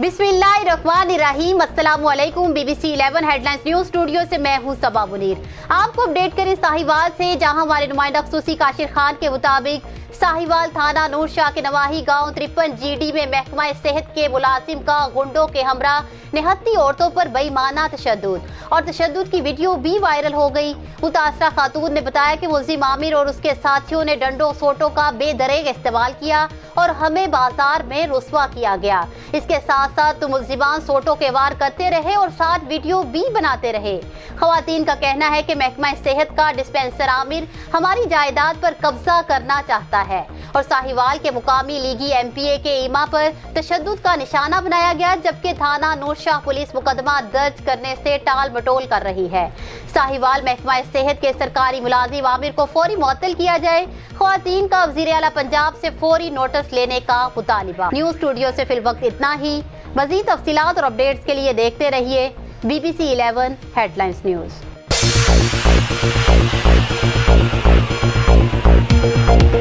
بسم اللہ الرحمن الرحیم۔ السلام علیکم۔ B B C 11 headlines news studio سے میں ہوں صبا منیر۔ آپ کو اپڈیٹ کریں ساہیوال سے، جہاں ہمارے نمائندہ خصوصی کاشر خان کے مطابق ساہیوال تھانہ نور شاہ کے نواحی گاؤں 53 جی ڈی میں محکمہ صحت کے ملازم کا گنڈوں کے ہمراہ نہتی عورتوں پر بہیمانہ تشدد کی ویڈیو بھی وائرل ہو گئی۔ متاثرہ خاتون نے بتایا کہ ملزم عامر اور اس کے ساتھیوں نے ڈنڈوں سوٹوں کا بے دریغ استعمال کیا اور ہمیں بازار میں رسوا کیا گیا۔ اس کے ساتھ ساتھ ملزمان سوٹوں کے وار کرتے رہے اور ساتھ ویڈیو بھی بناتے رہے۔ خواتین کا کہنا ہے کہ محکمہ صحت کا ڈسپنسر عامر ہماری جائیداد پر قبضہ کرنا چاہتا ہے اور ساہیوال کے مقامی لیگی ایم پی اے کے ایما پر تشدد کا نشانہ بنایا گیا، جبکہ تھانہ نور شاہ پولیس مقدمہ درج کرنے سے ٹال مٹول کر رہی ہے۔ ساہیوال محکمہ صحت کے سرکاری ملازم عامر کو فوری معطل کیا جائے۔ خواتین کا وزیر اعلیٰ پنجاب سے فوری نوٹس لینے کا مطالبہ۔ نیوز اسٹوڈیو سے فی الوقت اتنا ہی۔ مزید تفصیلات اور اپڈیٹس کے لیے دیکھتے رہیے B B C 11 headlines news.